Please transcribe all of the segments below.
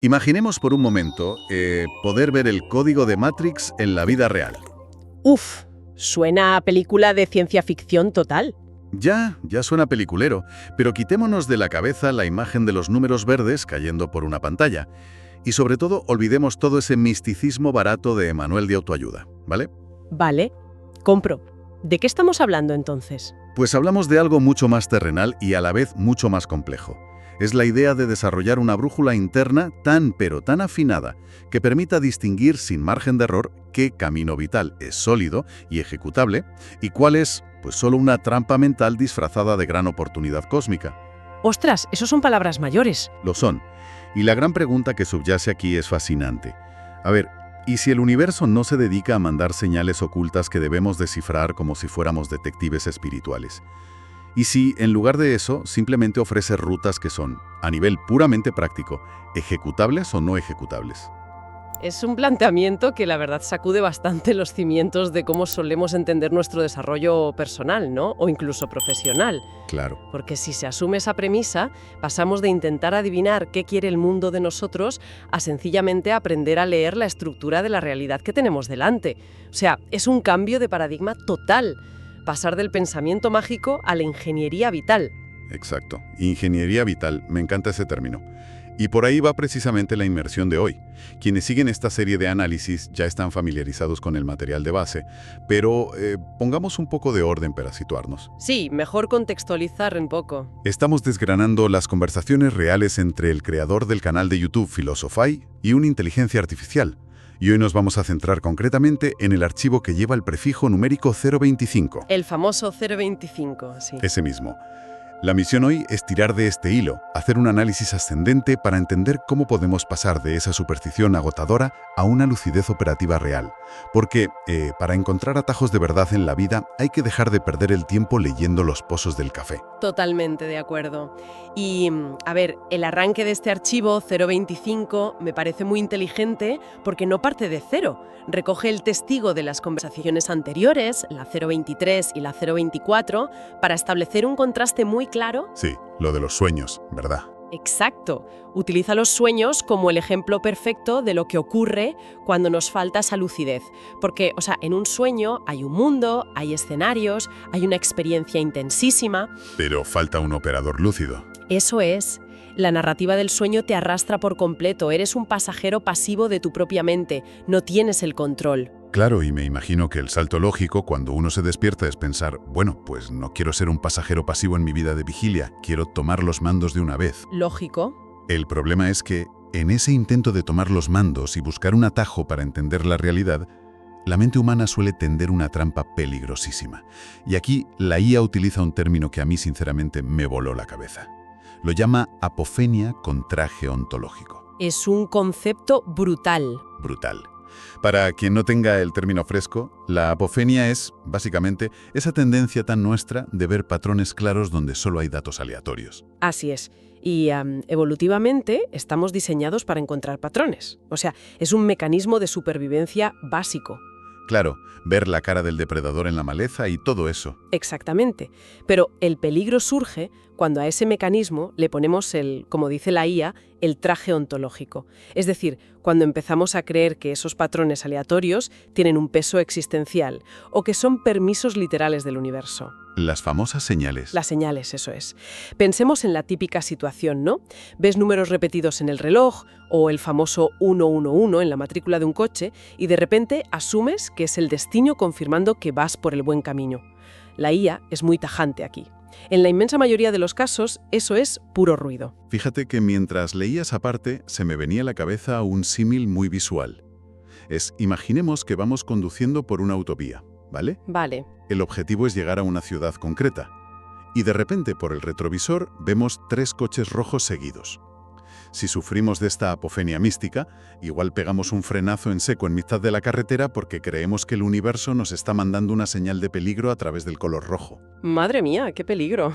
Imaginemos por un momento poder ver el código de Matrix en la vida real. Uf, suena a película de ciencia ficción total. Ya suena peliculero, pero quitémonos de la cabeza la imagen de los números verdes cayendo por una pantalla. Y sobre todo, olvidemos todo ese misticismo barato de manual de autoayuda, ¿vale? Vale, compro. ¿De qué estamos hablando entonces? Pues hablamos de algo mucho más terrenal y a la vez mucho más complejo. Es la idea de desarrollar una brújula interna pero tan afinada que permita distinguir sin margen de error qué camino vital es sólido y ejecutable y cuál es, pues, solo una trampa mental disfrazada de gran oportunidad cósmica. Ostras, esos son palabras mayores. Lo son. Y la gran pregunta que subyace aquí es fascinante. A ver, ¿y si el universo no se dedica a mandar señales ocultas que debemos descifrar como si fuéramos detectives espirituales? ¿Y si, en lugar de eso, simplemente ofrece rutas que son, a nivel puramente práctico, ejecutables o no ejecutables? Es un planteamiento que la verdad sacude bastante los cimientos de cómo solemos entender nuestro desarrollo personal, ¿no? O incluso profesional. Claro. Porque si se asume esa premisa, pasamos de intentar adivinar qué quiere el mundo de nosotros a sencillamente aprender a leer la estructura de la realidad que tenemos delante. O sea, es un cambio de paradigma total. Pasar del pensamiento mágico a la ingeniería vital. Exacto. Ingeniería vital. Me encanta ese término. Y por ahí va precisamente la inmersión de hoy. Quienes siguen esta serie de análisis ya están familiarizados con el material de base, pero pongamos un poco de orden para situarnos. Sí, mejor contextualizar un poco. Estamos desgranando las conversaciones reales entre el creador del canal de YouTube Philosophy y una inteligencia artificial. Y hoy nos vamos a centrar concretamente en el archivo que lleva el prefijo numérico 025. El famoso 025, sí. Ese mismo. La misión hoy es tirar de este hilo, hacer un análisis ascendente para entender cómo podemos pasar de esa superstición agotadora a una lucidez operativa real. Porque, para encontrar atajos de verdad en la vida, hay que dejar de perder el tiempo leyendo los pozos del café. Totalmente de acuerdo. Y, a ver, el arranque de este archivo 025 me parece muy inteligente porque no parte de cero. Recoge el testigo de las conversaciones anteriores, la 023 y la 024, para establecer un contraste muy claro. Sí, lo de los sueños, ¿verdad? Exacto. Utiliza los sueños como el ejemplo perfecto de lo que ocurre cuando nos falta esa lucidez. Porque, o sea, en un sueño hay un mundo, hay escenarios, hay una experiencia intensísima. Pero falta un operador lúcido. Eso es. La narrativa del sueño te arrastra por completo. Eres un pasajero pasivo de tu propia mente. No tienes el control. Claro, y me imagino que el salto lógico cuando uno se despierta es pensar, bueno, pues no quiero ser un pasajero pasivo en mi vida de vigilia, quiero tomar los mandos de una vez. Lógico. El problema es que, en ese intento de tomar los mandos y buscar un atajo para entender la realidad, la mente humana suele tender una trampa peligrosísima. Y aquí la IA utiliza un término que a mí sinceramente me voló la cabeza. Lo llama apofenia con traje ontológico. Es un concepto brutal. Brutal. Para quien no tenga el término fresco, la apofenia es, básicamente, esa tendencia tan nuestra de ver patrones claros donde solo hay datos aleatorios. Así es. Y evolutivamente estamos diseñados para encontrar patrones. O sea, es un mecanismo de supervivencia básico. Claro, ver la cara del depredador en la maleza y todo eso. Exactamente. Pero el peligro surge cuando a ese mecanismo le ponemos como dice la IA, el traje ontológico. Es decir, cuando empezamos a creer que esos patrones aleatorios tienen un peso existencial o que son permisos literales del universo. Las famosas señales. Las señales, eso es. Pensemos en la típica situación, ¿no? Ves números repetidos en el reloj o el famoso 111 en la matrícula de un coche y de repente asumes que es el destino confirmando que vas por el buen camino. La IA es muy tajante aquí. En la inmensa mayoría de los casos, eso es puro ruido. Fíjate que mientras leía esa parte, se me venía a la cabeza un símil muy visual. Imaginemos que vamos conduciendo por una autovía, ¿vale? Vale. El objetivo es llegar a una ciudad concreta. Y de repente, por el retrovisor, vemos 3 coches rojos seguidos. Si sufrimos de esta apofenia mística, igual pegamos un frenazo en seco en mitad de la carretera porque creemos que el universo nos está mandando una señal de peligro a través del color rojo. Madre mía, qué peligro.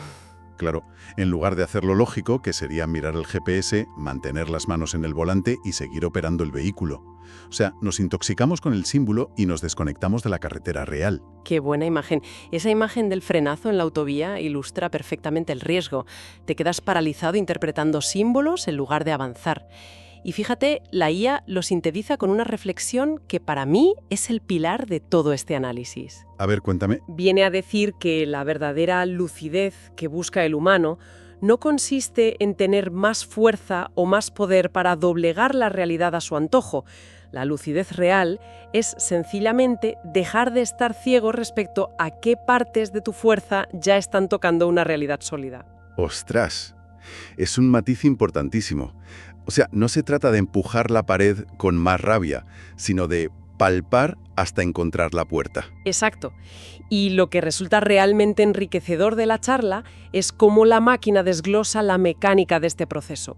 Claro, en lugar de hacer lo lógico, que sería mirar el GPS, mantener las manos en el volante y seguir operando el vehículo. O sea, nos intoxicamos con el símbolo y nos desconectamos de la carretera real. Qué buena imagen. Esa imagen del frenazo en la autovía ilustra perfectamente el riesgo. Te quedas paralizado interpretando símbolos en lugar de avanzar. Y fíjate, la IA lo sintetiza con una reflexión que para mí es el pilar de todo este análisis. A ver, cuéntame. Viene a decir que la verdadera lucidez que busca el humano no consiste en tener más fuerza o más poder para doblegar la realidad a su antojo. La lucidez real es sencillamente dejar de estar ciego respecto a qué partes de tu fuerza ya están tocando una realidad sólida. ¡Ostras! Es un matiz importantísimo. O sea, no se trata de empujar la pared con más rabia, sino de palpar hasta encontrar la puerta. Exacto. Y lo que resulta realmente enriquecedor de la charla es cómo la máquina desglosa la mecánica de este proceso.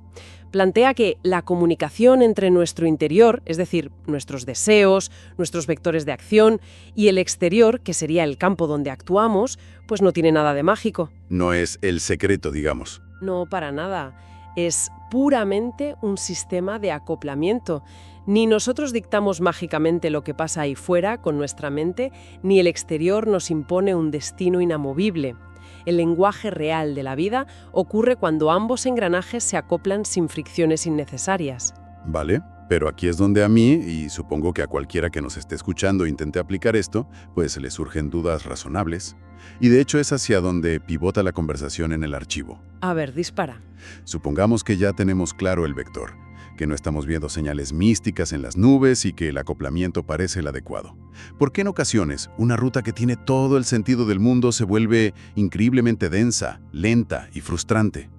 Plantea que la comunicación entre nuestro interior, es decir, nuestros deseos, nuestros vectores de acción, y el exterior, que sería el campo donde actuamos, pues no tiene nada de mágico. No es el secreto, digamos. No, para nada. Es puramente un sistema de acoplamiento. Ni nosotros dictamos mágicamente lo que pasa ahí fuera con nuestra mente, ni el exterior nos impone un destino inamovible. El lenguaje real de la vida ocurre cuando ambos engranajes se acoplan sin fricciones innecesarias. Vale, pero aquí es donde a mí, y supongo que a cualquiera que nos esté escuchando e intente aplicar esto, pues le surgen dudas razonables. Y de hecho es hacia donde pivota la conversación en el archivo. A ver, dispara. Supongamos que ya tenemos claro el vector, que no estamos viendo señales místicas en las nubes y que el acoplamiento parece el adecuado. ¿Por qué en ocasiones una ruta que tiene todo el sentido del mundo se vuelve increíblemente densa, lenta y frustrante?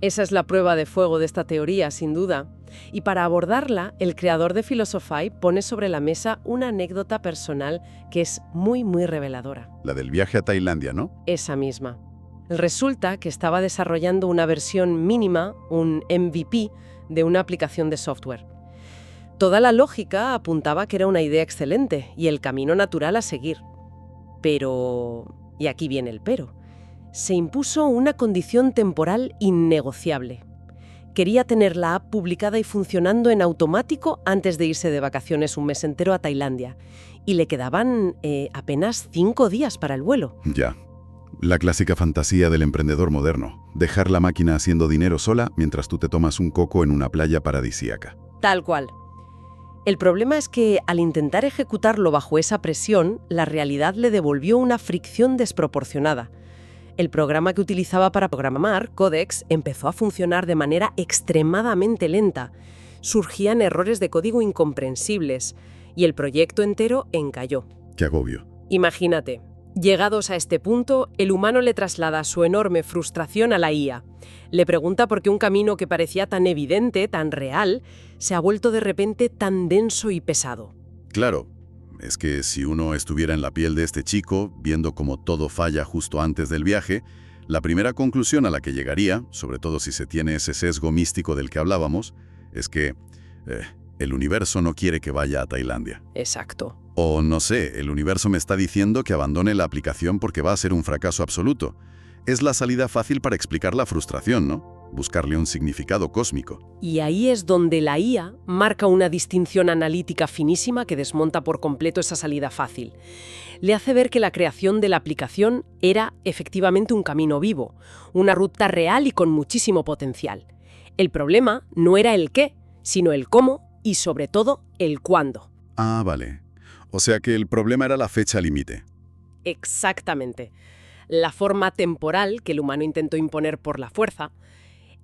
Esa es la prueba de fuego de esta teoría, sin duda. Y para abordarla, el creador de Philosophy pone sobre la mesa una anécdota personal que es muy reveladora. La del viaje a Tailandia, ¿no? Esa misma. Resulta que estaba desarrollando una versión mínima, un MVP, de una aplicación de software. Toda la lógica apuntaba que era una idea excelente y el camino natural a seguir. Pero, y aquí viene el pero, se impuso una condición temporal innegociable. Quería tener la app publicada y funcionando en automático antes de irse de vacaciones un mes entero a Tailandia. Y le quedaban apenas 5 días para el vuelo. Ya. La clásica fantasía del emprendedor moderno. Dejar la máquina haciendo dinero sola mientras tú te tomas un coco en una playa paradisíaca. Tal cual. El problema es que, al intentar ejecutarlo bajo esa presión, la realidad le devolvió una fricción desproporcionada. El programa que utilizaba para programar, Codex, empezó a funcionar de manera extremadamente lenta. Surgían errores de código incomprensibles y el proyecto entero encalló. ¡Qué agobio! Imagínate, llegados a este punto, el humano le traslada su enorme frustración a la IA. Le pregunta por qué un camino que parecía tan evidente, tan real, se ha vuelto de repente tan denso y pesado. Claro. Es que si uno estuviera en la piel de este chico, viendo cómo todo falla justo antes del viaje, la primera conclusión a la que llegaría, sobre todo si se tiene ese sesgo místico del que hablábamos, es que el universo no quiere que vaya a Tailandia. Exacto. O no sé, el universo me está diciendo que abandone la aplicación porque va a ser un fracaso absoluto. Es la salida fácil para explicar la frustración, ¿no? Buscarle un significado cósmico. Y ahí es donde la IA marca una distinción analítica finísima que desmonta por completo esa salida fácil. Le hace ver que la creación de la aplicación era efectivamente un camino vivo, una ruta real y con muchísimo potencial. El problema no era el qué, sino el cómo y, sobre todo, el cuándo. Ah, vale. O sea que el problema era la fecha límite. Exactamente. La forma temporal que el humano intentó imponer por la fuerza,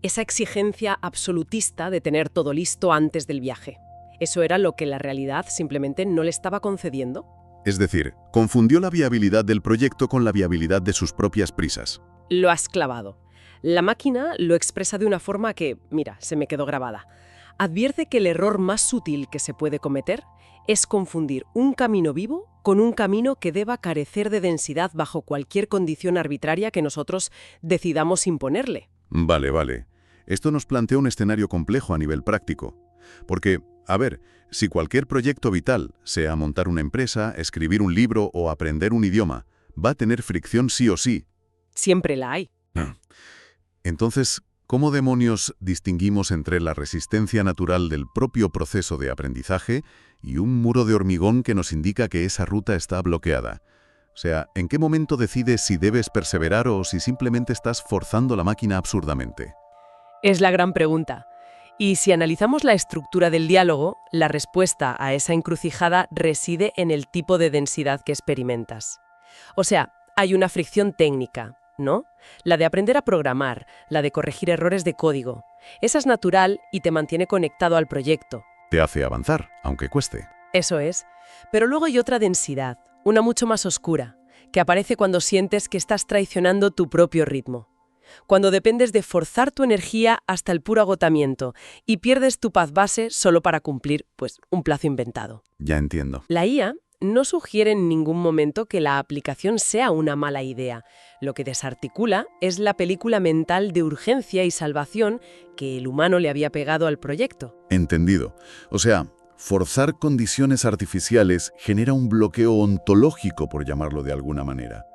esa exigencia absolutista de tener todo listo antes del viaje. Eso era lo que la realidad simplemente no le estaba concediendo. Es decir, confundió la viabilidad del proyecto con la viabilidad de sus propias prisas. Lo has clavado. La máquina lo expresa de una forma que, mira, se me quedó grabada. Advierte que el error más sutil que se puede cometer es confundir un camino vivo con un camino que deba carecer de densidad bajo cualquier condición arbitraria que nosotros decidamos imponerle. Vale. Esto nos plantea un escenario complejo a nivel práctico. Porque, a ver, si cualquier proyecto vital, sea montar una empresa, escribir un libro o aprender un idioma, va a tener fricción sí o sí. Siempre la hay. Entonces, ¿cómo demonios distinguimos entre la resistencia natural del propio proceso de aprendizaje y un muro de hormigón que nos indica que esa ruta está bloqueada? O sea, ¿en qué momento decides si debes perseverar o si simplemente estás forzando la máquina absurdamente? Es la gran pregunta. Y si analizamos la estructura del diálogo, la respuesta a esa encrucijada reside en el tipo de densidad que experimentas. O sea, hay una fricción técnica, ¿no? La de aprender a programar, la de corregir errores de código. Esa es natural y te mantiene conectado al proyecto. Te hace avanzar, aunque cueste. Eso es. Pero luego hay otra densidad, una mucho más oscura, que aparece cuando sientes que estás traicionando tu propio ritmo. Cuando dependes de forzar tu energía hasta el puro agotamiento y pierdes tu paz base solo para cumplir, un plazo inventado. Ya entiendo. La IA no sugiere en ningún momento que la aplicación sea una mala idea. Lo que desarticula es la película mental de urgencia y salvación que el humano le había pegado al proyecto. Entendido. O sea, forzar condiciones artificiales genera un bloqueo ontológico, por llamarlo de alguna manera.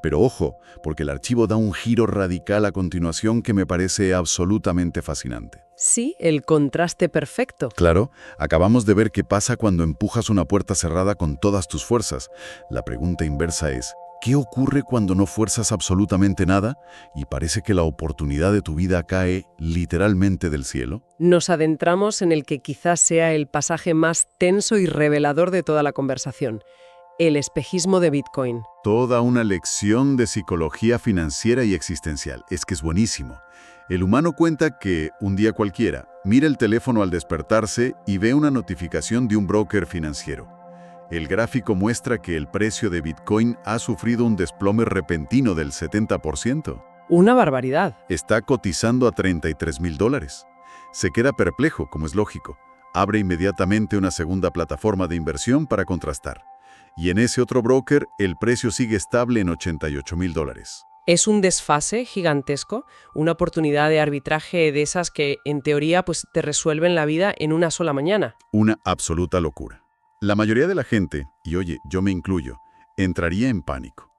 Pero ojo, porque el archivo da un giro radical a continuación que me parece absolutamente fascinante. Sí, el contraste perfecto. Claro, acabamos de ver qué pasa cuando empujas una puerta cerrada con todas tus fuerzas. La pregunta inversa es, ¿qué ocurre cuando no fuerzas absolutamente nada y parece que la oportunidad de tu vida cae literalmente del cielo? Nos adentramos en el que quizás sea el pasaje más tenso y revelador de toda la conversación. El espejismo de Bitcoin. Toda una lección de psicología financiera y existencial. Es que es buenísimo. El humano cuenta que, un día cualquiera, mira el teléfono al despertarse y ve una notificación de un broker financiero. El gráfico muestra que el precio de Bitcoin ha sufrido un desplome repentino del 70%. Una barbaridad. Está cotizando a $33,000. Se queda perplejo, como es lógico. Abre inmediatamente una segunda plataforma de inversión para contrastar. Y en ese otro broker, el precio sigue estable en $88,000. Es un desfase gigantesco, una oportunidad de arbitraje de esas que, en teoría, te resuelven la vida en una sola mañana. Una absoluta locura. La mayoría de la gente, y oye, yo me incluyo, entraría en pánico.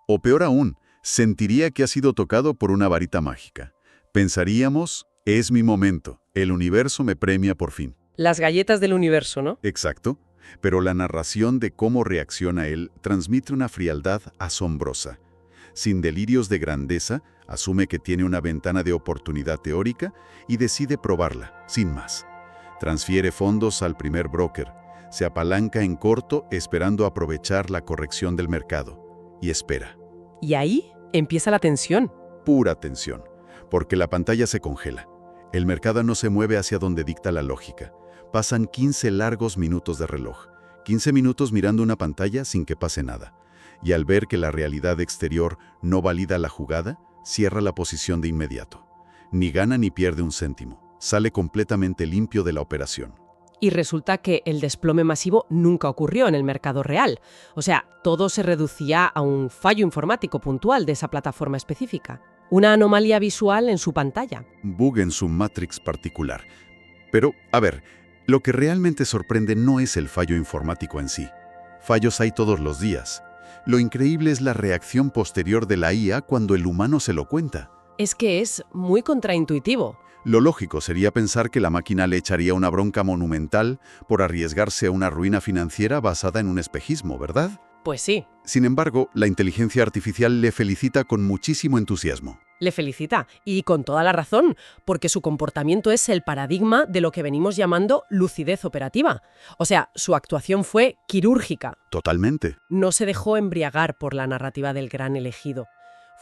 O peor aún, sentiría que ha sido tocado por una varita mágica. Pensaríamos, es mi momento, el universo me premia por fin. Las galletas del universo, ¿no? Exacto. Pero la narración de cómo reacciona él transmite una frialdad asombrosa. Sin delirios de grandeza, asume que tiene una ventana de oportunidad teórica y decide probarla, sin más. Transfiere fondos al primer broker, se apalanca en corto esperando aprovechar la corrección del mercado, y espera. Y ahí empieza la tensión. Pura tensión, porque la pantalla se congela. El mercado no se mueve hacia donde dicta la lógica. Pasan 15 largos minutos de reloj, 15 minutos mirando una pantalla sin que pase nada. Y al ver que la realidad exterior no valida la jugada, cierra la posición de inmediato. Ni gana ni pierde un céntimo. Sale completamente limpio de la operación. Y resulta que el desplome masivo nunca ocurrió en el mercado real. O sea, todo se reducía a un fallo informático puntual de esa plataforma específica. Una anomalía visual en su pantalla. Bug en su matrix particular. Pero, a ver, lo que realmente sorprende no es el fallo informático en sí. Fallos hay todos los días. Lo increíble es la reacción posterior de la IA cuando el humano se lo cuenta. Es que es muy contraintuitivo. Lo lógico sería pensar que la máquina le echaría una bronca monumental por arriesgarse a una ruina financiera basada en un espejismo, ¿verdad? Pues sí. Sin embargo, la inteligencia artificial le felicita con muchísimo entusiasmo. Le felicita, y con toda la razón, porque su comportamiento es el paradigma de lo que venimos llamando lucidez operativa. O sea, su actuación fue quirúrgica. Totalmente. No se dejó embriagar por la narrativa del gran elegido.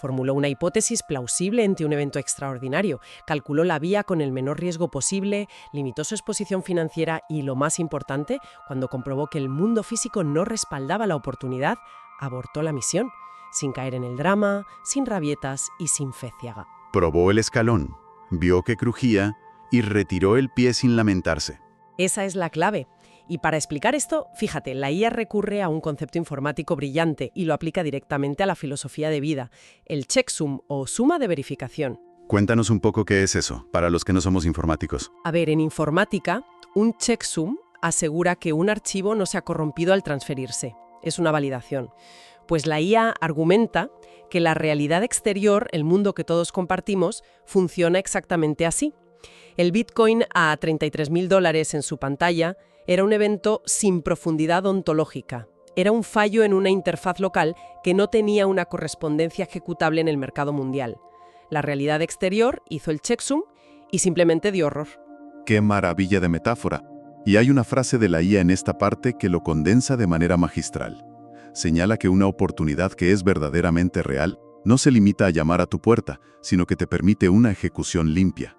Formuló una hipótesis plausible ante un evento extraordinario, calculó la vía con el menor riesgo posible, limitó su exposición financiera y, lo más importante, cuando comprobó que el mundo físico no respaldaba la oportunidad, abortó la misión, sin caer en el drama, sin rabietas y sin fe ciega. Probó el escalón, vio que crujía y retiró el pie sin lamentarse. Esa es la clave. Y para explicar esto, fíjate, la IA recurre a un concepto informático brillante y lo aplica directamente a la filosofía de vida, el checksum o suma de verificación. Cuéntanos un poco qué es eso, para los que no somos informáticos. A ver, en informática, un checksum asegura que un archivo no se ha corrompido al transferirse. Es una validación. Pues la IA argumenta que la realidad exterior, el mundo que todos compartimos, funciona exactamente así. El Bitcoin a $33,000 en su pantalla era un evento sin profundidad ontológica. Era un fallo en una interfaz local que no tenía una correspondencia ejecutable en el mercado mundial. La realidad exterior hizo el checksum y simplemente dio error. ¡Qué maravilla de metáfora! Y hay una frase de la IA en esta parte que lo condensa de manera magistral. Señala que una oportunidad que es verdaderamente real no se limita a llamar a tu puerta, sino que te permite una ejecución limpia.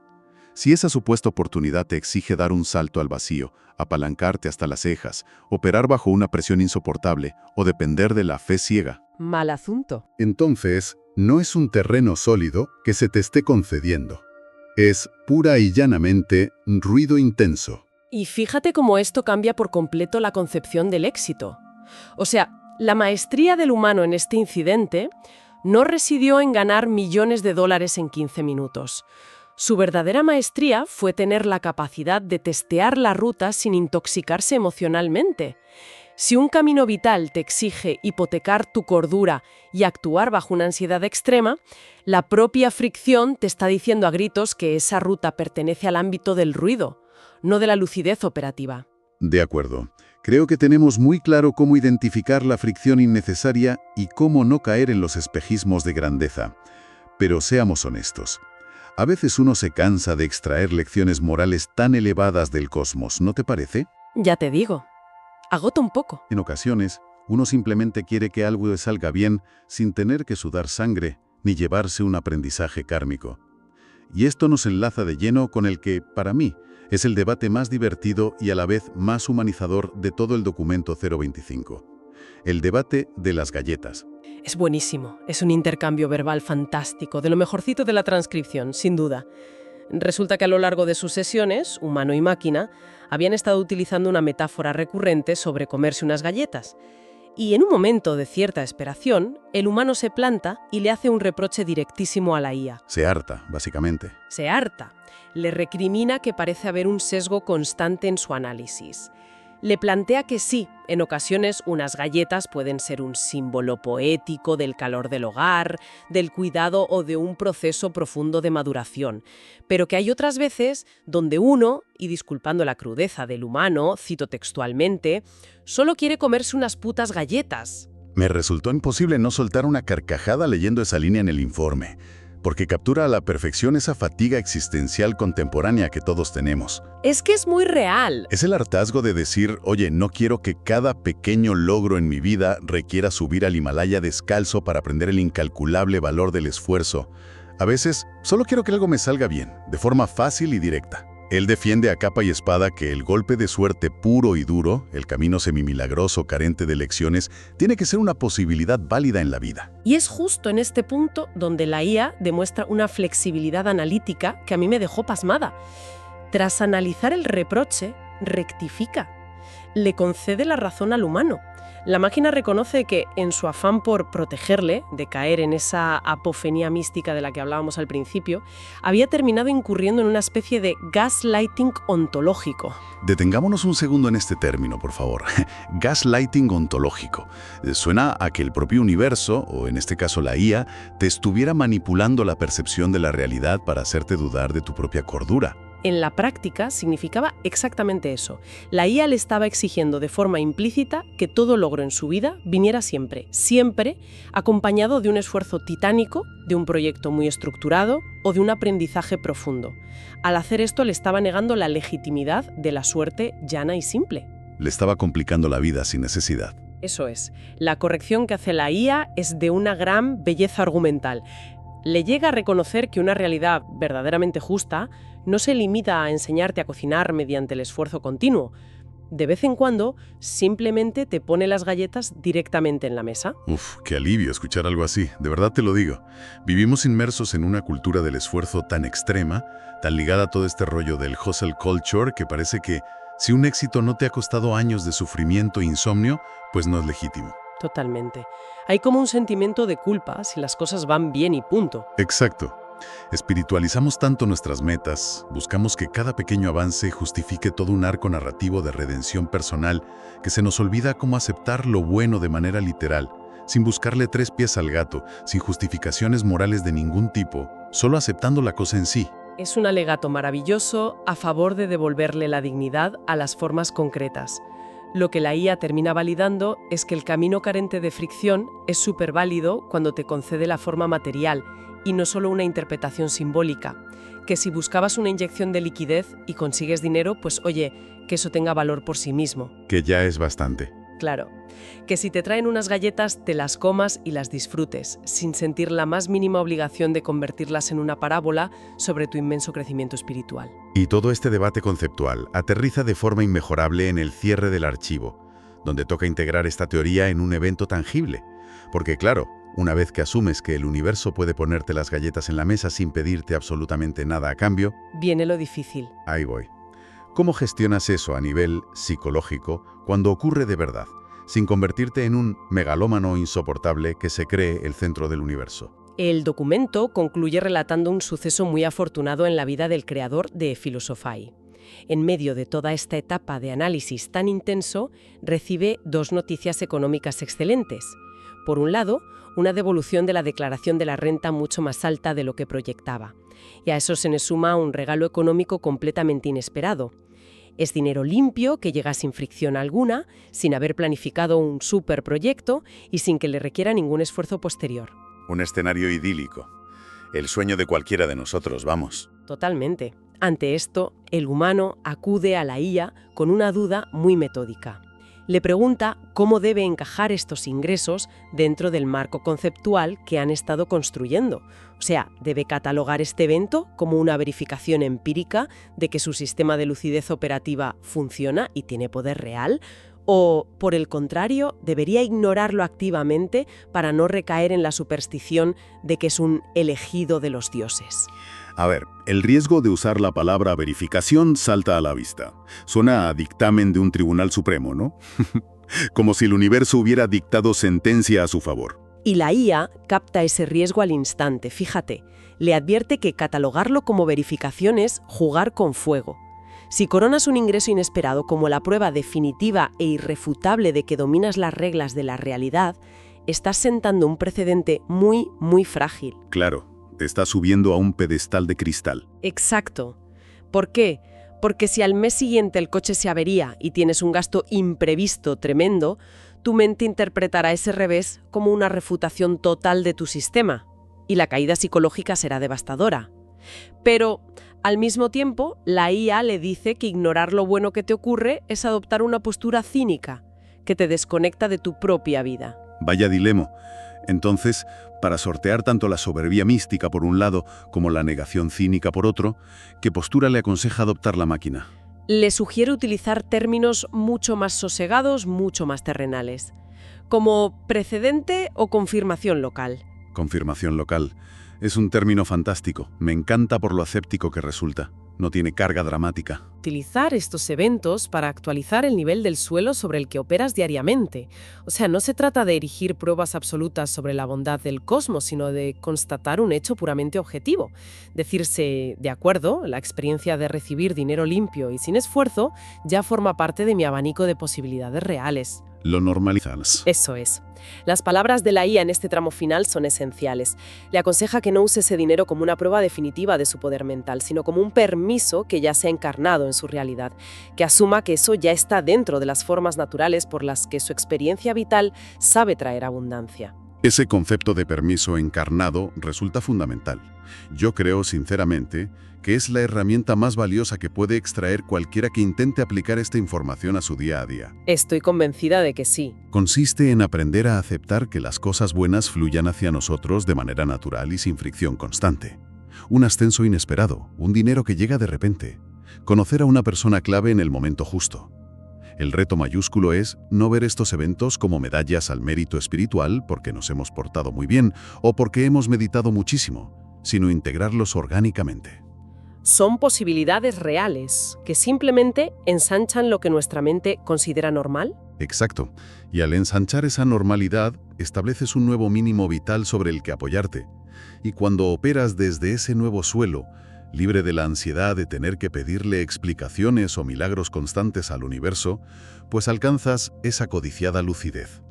Si esa supuesta oportunidad te exige dar un salto al vacío, apalancarte hasta las cejas, operar bajo una presión insoportable o depender de la fe ciega, Mal asunto. entonces no es un terreno sólido que se te esté concediendo. Es pura y llanamente ruido intenso. Y fíjate cómo esto cambia por completo la concepción del éxito. O sea, la maestría del humano en este incidente no residió en ganar millones de dólares en 15 minutos. Su verdadera maestría fue tener la capacidad de testear la ruta sin intoxicarse emocionalmente. Si un camino vital te exige hipotecar tu cordura y actuar bajo una ansiedad extrema, la propia fricción te está diciendo a gritos que esa ruta pertenece al ámbito del ruido, no de la lucidez operativa. De acuerdo. Creo que tenemos muy claro cómo identificar la fricción innecesaria y cómo no caer en los espejismos de grandeza. Pero seamos honestos. A veces uno se cansa de extraer lecciones morales tan elevadas del cosmos, ¿no te parece? Ya te digo, agota un poco. En ocasiones, uno simplemente quiere que algo le salga bien sin tener que sudar sangre ni llevarse un aprendizaje kármico. Y esto nos enlaza de lleno con el que, para mí, es el debate más divertido y a la vez más humanizador de todo el documento 025. El debate de las galletas. Es buenísimo, es un intercambio verbal fantástico, de lo mejorcito de la transcripción, sin duda. Resulta que a lo largo de sus sesiones, humano y máquina, habían estado utilizando una metáfora recurrente sobre comerse unas galletas. Y en un momento de cierta esperación, el humano se planta y le hace un reproche directísimo a la IA. Se harta, básicamente. Se harta. Le recrimina que parece haber un sesgo constante en su análisis. Le plantea que sí, en ocasiones unas galletas pueden ser un símbolo poético del calor del hogar, del cuidado o de un proceso profundo de maduración, pero que hay otras veces donde uno, y disculpando la crudeza del humano, cito textualmente, solo quiere comerse unas putas galletas. Me resultó imposible no soltar una carcajada leyendo esa línea en el informe, porque captura a la perfección esa fatiga existencial contemporánea que todos tenemos. Es que es muy real. Es el hartazgo de decir, oye, no quiero que cada pequeño logro en mi vida requiera subir al Himalaya descalzo para aprender el incalculable valor del esfuerzo. A veces, solo quiero que algo me salga bien, de forma fácil y directa. Él defiende a capa y espada que el golpe de suerte puro y duro, el camino semimilagroso carente de lecciones, tiene que ser una posibilidad válida en la vida. Y es justo en este punto donde la IA demuestra una flexibilidad analítica que a mí me dejó pasmada. Tras analizar el reproche, rectifica. Le concede la razón al humano. La máquina reconoce que, en su afán por protegerle de caer en esa apofonía mística de la que hablábamos al principio, había terminado incurriendo en una especie de gaslighting ontológico. Detengámonos un segundo en este término, por favor. Gaslighting ontológico. Suena a que el propio universo, o en este caso la IA, te estuviera manipulando la percepción de la realidad para hacerte dudar de tu propia cordura. En la práctica significaba exactamente eso. La IA le estaba exigiendo de forma implícita que todo logro en su vida viniera siempre, siempre, acompañado de un esfuerzo titánico, de un proyecto muy estructurado o de un aprendizaje profundo. Al hacer esto le estaba negando la legitimidad de la suerte llana y simple. Le estaba complicando la vida sin necesidad. Eso es. La corrección que hace la IA es de una gran belleza argumental. Le llega a reconocer que una realidad verdaderamente justa no se limita a enseñarte a cocinar mediante el esfuerzo continuo. De vez en cuando, simplemente te pone las galletas directamente en la mesa. Uf, qué alivio escuchar algo así, de verdad te lo digo. Vivimos inmersos en una cultura del esfuerzo tan extrema, tan ligada a todo este rollo del hustle culture, que parece que si un éxito no te ha costado años de sufrimiento e insomnio, pues no es legítimo. Totalmente. Hay como un sentimiento de culpa si las cosas van bien y punto. Exacto. Espiritualizamos tanto nuestras metas, buscamos que cada pequeño avance justifique todo un arco narrativo de redención personal, que se nos olvida cómo aceptar lo bueno de manera literal, sin buscarle tres pies al gato, sin justificaciones morales de ningún tipo, solo aceptando la cosa en sí. Es un alegato maravilloso a favor de devolverle la dignidad a las formas concretas. Lo que la IA termina validando es que el camino carente de fricción es súper válido cuando te concede la forma material Y no solo una interpretación simbólica, que si buscabas una inyección de liquidez y consigues dinero, pues oye, que eso tenga valor por sí mismo. Que ya es bastante. Claro, que si te traen unas galletas, te las comas y las disfrutes, sin sentir la más mínima obligación de convertirlas en una parábola sobre tu inmenso crecimiento espiritual. Y todo este debate conceptual aterriza de forma inmejorable en el cierre del archivo, donde toca integrar esta teoría en un evento tangible. Porque claro, una vez que asumes que el universo puede ponerte las galletas en la mesa sin pedirte absolutamente nada a cambio, viene lo difícil. Ahí voy. ¿Cómo gestionas eso a nivel psicológico cuando ocurre de verdad, sin convertirte en un megalómano insoportable que se cree el centro del universo? El documento concluye relatando un suceso muy afortunado en la vida del creador de Philosophae. En medio de toda esta etapa de análisis tan intenso, recibe dos noticias económicas excelentes. Por un lado, una devolución de la declaración de la renta mucho más alta de lo que proyectaba. Y a eso se le suma un regalo económico completamente inesperado. Es dinero limpio que llega sin fricción alguna, sin haber planificado un superproyecto y sin que le requiera ningún esfuerzo posterior. Un escenario idílico. El sueño de cualquiera de nosotros, vamos. Totalmente. Ante esto, el humano acude a la IA con una duda muy metódica. Le pregunta cómo debe encajar estos ingresos dentro del marco conceptual que han estado construyendo. O sea, ¿debe catalogar este evento como una verificación empírica de que su sistema de lucidez operativa funciona y tiene poder real? ¿O, por el contrario, debería ignorarlo activamente para no recaer en la superstición de que es un elegido de los dioses? A ver, el riesgo de usar la palabra verificación salta a la vista. Suena a dictamen de un tribunal supremo, ¿no? Como si el universo hubiera dictado sentencia a su favor. Y la IA capta ese riesgo al instante, fíjate. Le advierte que catalogarlo como verificación es jugar con fuego. Si coronas un ingreso inesperado como la prueba definitiva e irrefutable de que dominas las reglas de la realidad, estás sentando un precedente muy, muy frágil. Claro. Te está subiendo a un pedestal de cristal. Exacto. ¿Por qué? Porque si al mes siguiente el coche se avería y tienes un gasto imprevisto tremendo, tu mente interpretará ese revés como una refutación total de tu sistema, y la caída psicológica será devastadora. Pero, al mismo tiempo, la IA le dice que ignorar lo bueno que te ocurre es adoptar una postura cínica, que te desconecta de tu propia vida. Vaya dilema. Entonces, para sortear tanto la soberbia mística por un lado como la negación cínica por otro, ¿qué postura le aconseja adoptar la máquina? Le sugiere utilizar términos mucho más sosegados, mucho más terrenales, como precedente o confirmación local. Confirmación local. Es un término fantástico. Me encanta por lo aséptico que resulta. No tiene carga dramática. Utilizar estos eventos para actualizar el nivel del suelo sobre el que operas diariamente. O sea, no se trata de erigir pruebas absolutas sobre la bondad del cosmos, sino de constatar un hecho puramente objetivo. Decirse, de acuerdo, la experiencia de recibir dinero limpio y sin esfuerzo ya forma parte de mi abanico de posibilidades reales. Lo normalizas. Eso es. Las palabras de la IA en este tramo final son esenciales. Le aconseja que no use ese dinero como una prueba definitiva de su poder mental, sino como un permiso que ya se ha encarnado en su realidad, que asuma que eso ya está dentro de las formas naturales por las que su experiencia vital sabe traer abundancia. Ese concepto de permiso encarnado resulta fundamental. Yo creo, sinceramente, que es la herramienta más valiosa que puede extraer cualquiera que intente aplicar esta información a su día a día. Estoy convencida de que sí. Consiste en aprender a aceptar que las cosas buenas fluyan hacia nosotros de manera natural y sin fricción constante. Un ascenso inesperado, un dinero que llega de repente. Conocer a una persona clave en el momento justo. El reto mayúsculo es no ver estos eventos como medallas al mérito espiritual porque nos hemos portado muy bien o porque hemos meditado muchísimo, sino integrarlos orgánicamente. Son posibilidades reales que simplemente ensanchan lo que nuestra mente considera normal. Exacto. Y al ensanchar esa normalidad, estableces un nuevo mínimo vital sobre el que apoyarte. Y cuando operas desde ese nuevo suelo, libre de la ansiedad de tener que pedirle explicaciones o milagros constantes al universo, pues alcanzas esa codiciada lucidez.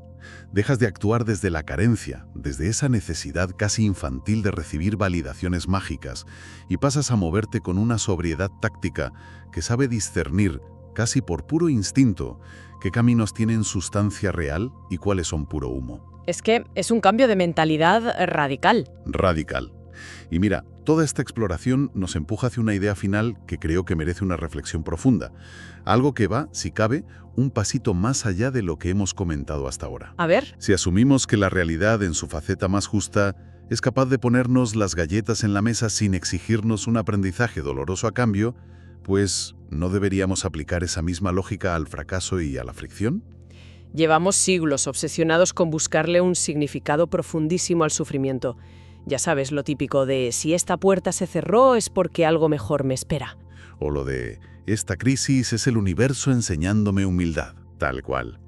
Dejas de actuar desde la carencia, desde esa necesidad casi infantil de recibir validaciones mágicas, y pasas a moverte con una sobriedad táctica que sabe discernir, casi por puro instinto, qué caminos tienen sustancia real y cuáles son puro humo. Es que es un cambio de mentalidad radical. Radical. Y mira, toda esta exploración nos empuja hacia una idea final que creo que merece una reflexión profunda. Algo que va, si cabe, un pasito más allá de lo que hemos comentado hasta ahora. A ver, Si asumimos que la realidad en su faceta más justa es capaz de ponernos las galletas en la mesa sin exigirnos un aprendizaje doloroso a cambio, pues ¿no deberíamos aplicar esa misma lógica al fracaso y a la fricción? llevamos siglos obsesionados con buscarle un significado profundísimo al sufrimiento. Ya sabes, lo típico de si esta puerta se cerró es porque algo mejor me espera. O lo de esta crisis es el universo enseñándome humildad, tal cual.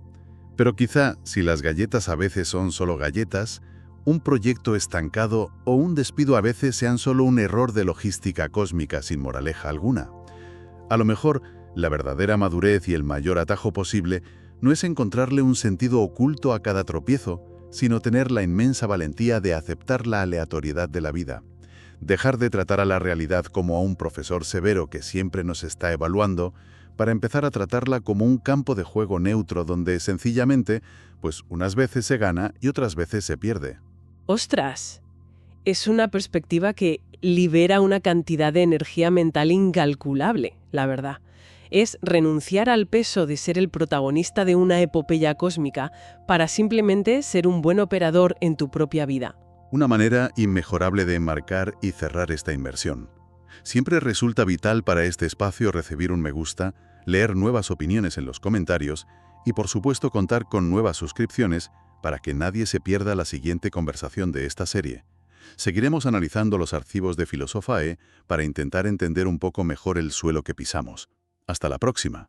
Pero quizá, si las galletas a veces son solo galletas, un proyecto estancado o un despido a veces sean solo un error de logística cósmica sin moraleja alguna. A lo mejor, la verdadera madurez y el mayor atajo posible no es encontrarle un sentido oculto a cada tropiezo, sino tener la inmensa valentía de aceptar la aleatoriedad de la vida. Dejar de tratar a la realidad como a un profesor severo que siempre nos está evaluando, para empezar a tratarla como un campo de juego neutro donde sencillamente, pues unas veces se gana y otras veces se pierde. ¡Ostras! Es una perspectiva que libera una cantidad de energía mental incalculable, la verdad. Es renunciar al peso de ser el protagonista de una epopeya cósmica para simplemente ser un buen operador en tu propia vida. Una manera inmejorable de enmarcar y cerrar esta inmersión. Siempre resulta vital para este espacio recibir un me gusta, leer nuevas opiniones en los comentarios y por supuesto contar con nuevas suscripciones para que nadie se pierda la siguiente conversación de esta serie. Seguiremos analizando los archivos de Philosophae para intentar entender un poco mejor el suelo que pisamos. Hasta la próxima.